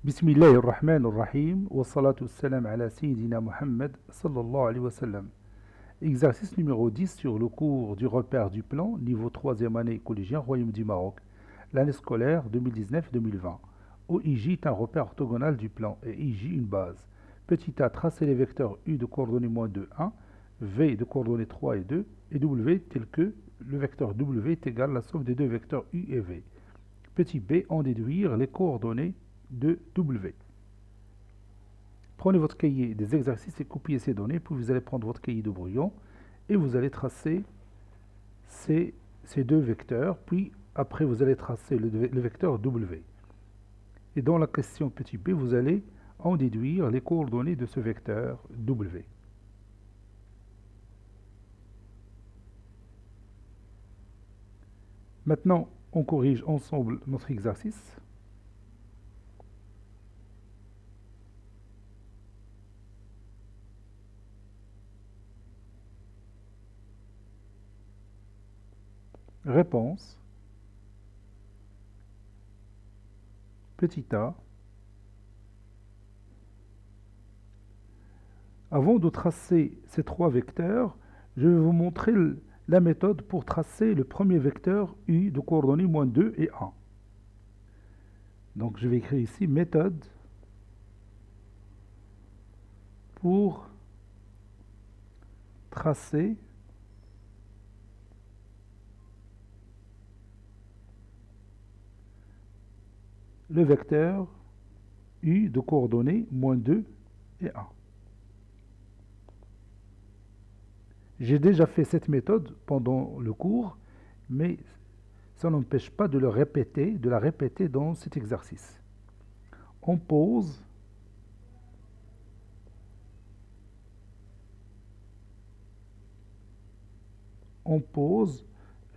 بسم الله الرحمن الرحيم والصلاة والسلام على سيدنا Mohammed sallallahu alayhi wa sallam. Exercice numéro 10 sur le cours du repère du plan, niveau 3e année collégien, Royaume du Maroc, l'année scolaire 2019-2020. OIJ est un repère orthogonal du plan et IJ une base. Petit a, tracer les vecteurs U de coordonnées -2, 1, V de coordonnées 3 et 2, et W tel que le vecteur W est égal à la somme des deux vecteurs U et V. Petit b, en déduire les coordonnées de W. Prenez votre cahier des exercices et copiez ces données, puis vous allez prendre votre cahier de brouillon et vous allez tracer ces deux vecteurs, puis après vous allez tracer le vecteur W. Et dans la question petit b, vous allez en déduire les coordonnées de ce vecteur W. Maintenant, on corrige ensemble notre exercice. Réponse. Petit a. Avant de tracer ces trois vecteurs, je vais vous montrer la méthode pour tracer le premier vecteur U de coordonnées -2 et 1. Donc je vais écrire ici méthode pour tracer le vecteur U de coordonnées -2 et 1. J'ai déjà fait cette méthode pendant le cours, mais ça n'empêche pas de la répéter dans cet exercice. On pose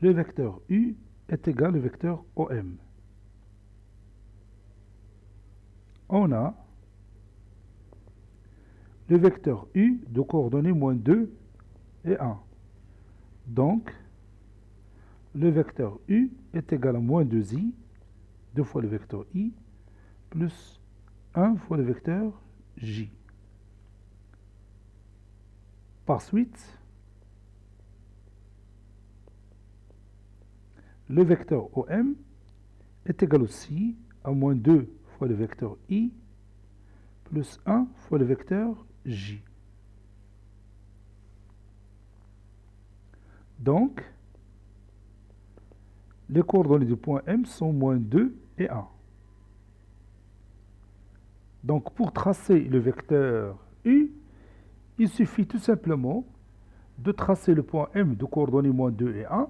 le vecteur U est égal au vecteur OM. On a le vecteur U de coordonnées -2 et 1. Donc, le vecteur U est égal à -2i, 2 fois le vecteur I, plus 1 fois le vecteur J. Par suite, le vecteur OM est égal aussi à -2 fois le vecteur I, plus 1 fois le vecteur J. Donc, les coordonnées du point M sont -2 et 1. Donc, pour tracer le vecteur U, il suffit tout simplement de tracer le point M de coordonnées -2 et 1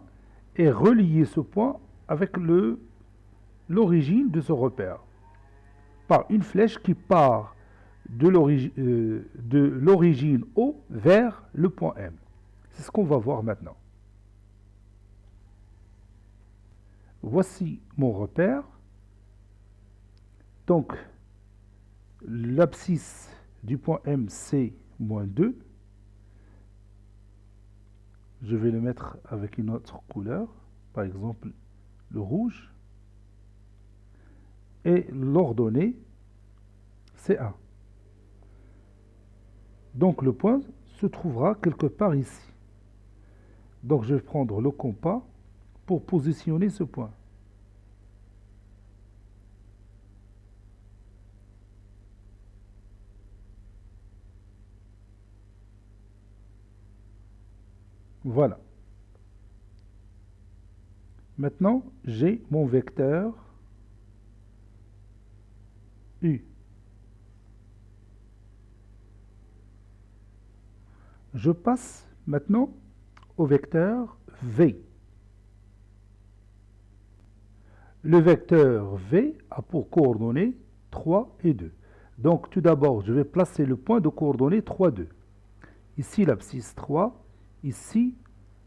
et relier ce point avec l'origine de ce repère par une flèche qui part de l'origine O vers le point M. C'est ce qu'on va voir maintenant. Voici mon repère. Donc, l'abscisse du point M, c'est -2. Je vais le mettre avec une autre couleur, par exemple le rouge. Et l'ordonnée, c'est 1. Donc le point se trouvera quelque part ici. Donc je vais prendre le compas pour positionner ce point. Voilà. Maintenant, j'ai mon vecteur U. Je passe maintenant au vecteur V. Le vecteur V a pour coordonnées 3 et 2. Donc tout d'abord, je vais placer le point de coordonnées 3, 2. Ici l'abscisse 3, ici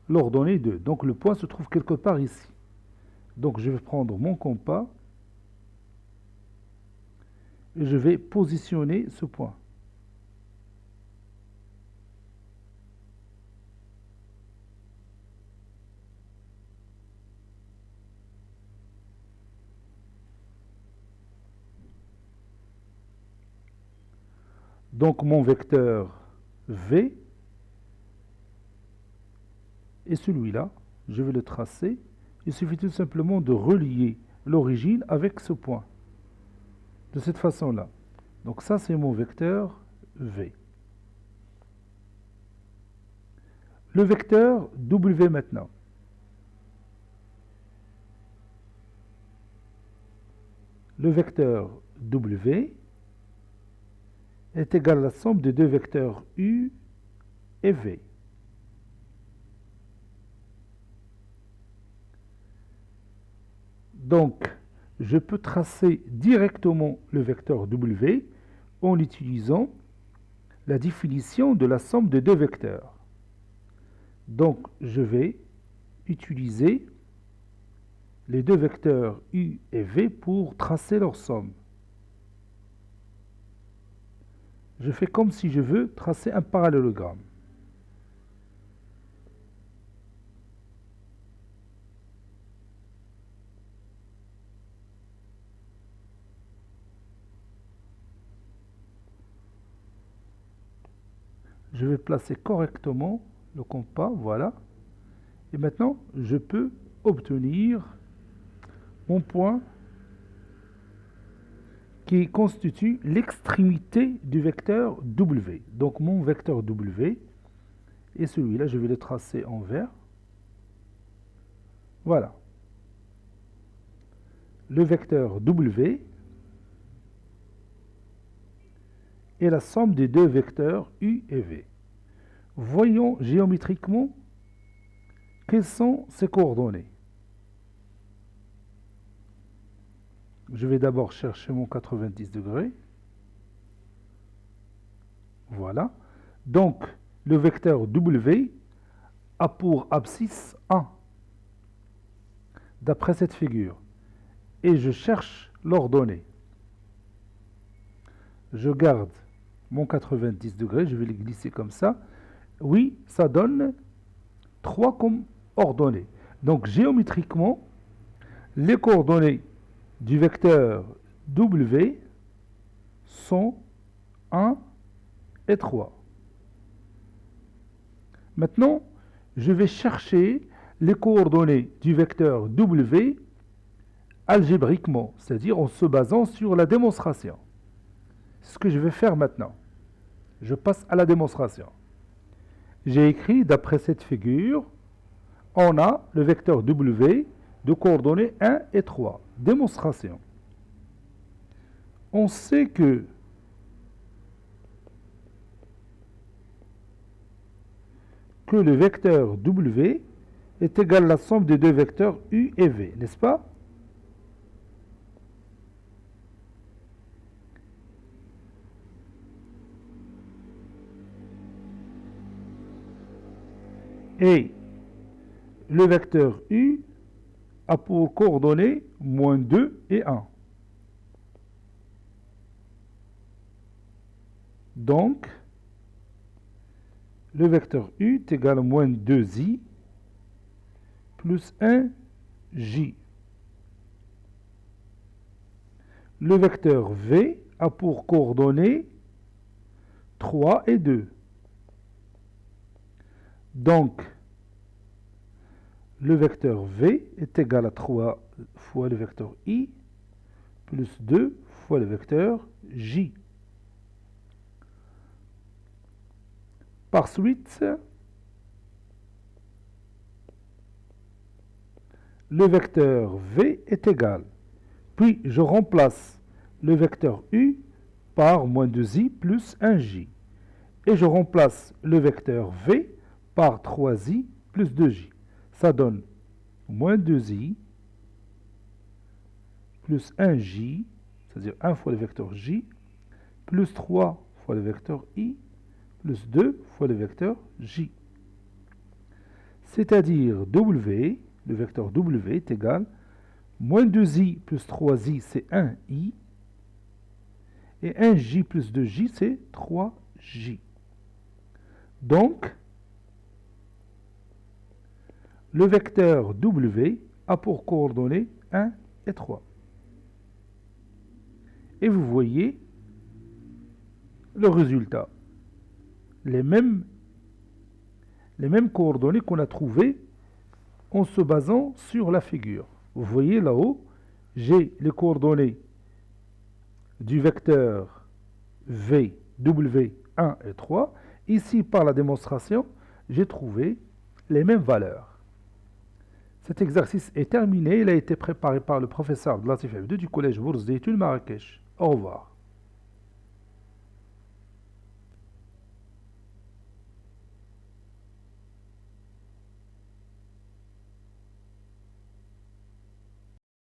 l'ordonnée 2. Donc le point se trouve quelque part ici. Donc je vais prendre mon compas et je vais positionner ce point. Donc mon vecteur V est celui-là. Je vais le tracer. Il suffit tout simplement de relier l'origine avec ce point. De cette façon-là. Donc ça, c'est mon vecteur V. Le vecteur W maintenant. Le vecteur W est égal à la somme des deux vecteurs U et V. Donc, je peux tracer directement le vecteur W en utilisant la définition de la somme des deux vecteurs. Donc, je vais utiliser les deux vecteurs U et V pour tracer leur somme. Je fais comme si je veux tracer un parallélogramme. Je vais placer correctement le compas, voilà. Et maintenant, je peux obtenir mon point qui constitue l'extrémité du vecteur W. Donc mon vecteur W est celui-là, je vais le tracer en vert. Voilà. Le vecteur W est la somme des deux vecteurs U et V. Voyons géométriquement quelles sont ces coordonnées. Je vais d'abord chercher mon 90 degrés. Voilà. Donc, le vecteur W a pour abscisse 1, d'après cette figure. Et je cherche l'ordonnée. Je garde mon 90 degrés, je vais le glisser comme ça. Oui, ça donne 3 comme ordonnées. Donc, géométriquement, les coordonnées du vecteur W sont 1 et 3. Maintenant, je vais chercher les coordonnées du vecteur W algébriquement, c'est-à-dire en se basant sur la démonstration. C'est ce que je vais faire maintenant. Je passe à la démonstration. J'ai écrit, d'après cette figure, on a le vecteur W de coordonnées 1 et 3. Démonstration. On sait que le vecteur W est égal à la somme des deux vecteurs U et V, n'est-ce pas? Et le vecteur U a pour coordonnées moins 2 et 1. Donc, le vecteur U est égal à moins 2i plus 1j. Le vecteur V a pour coordonnées 3 et 2. Donc, le vecteur V est égal à 3 fois le vecteur I plus 2 fois le vecteur J. Par suite, le vecteur V est égal. Puis, je remplace le vecteur U par moins 2i plus 1j. Et je remplace le vecteur V par 3i plus 2j. Ça donne moins 2i plus 1j, c'est-à-dire 1 fois le vecteur j, plus 3 fois le vecteur i, plus 2 fois le vecteur j. C'est-à-dire W, le vecteur W est égal moins 2i plus 3i, c'est 1i, et 1j plus 2j, c'est 3j. Donc, le vecteur W a pour coordonnées 1 et 3. Et vous voyez le résultat. Les mêmes, les mêmes coordonnées qu'on a trouvées en se basant sur la figure. Vous voyez là-haut, j'ai les coordonnées du vecteur V, W1 et 3. Ici, par la démonstration, j'ai trouvé les mêmes valeurs. Cet exercice est terminé. Il a été préparé par le professeur Abdelatif Abdou du collège Bourse d'Études Marrakech. Au revoir.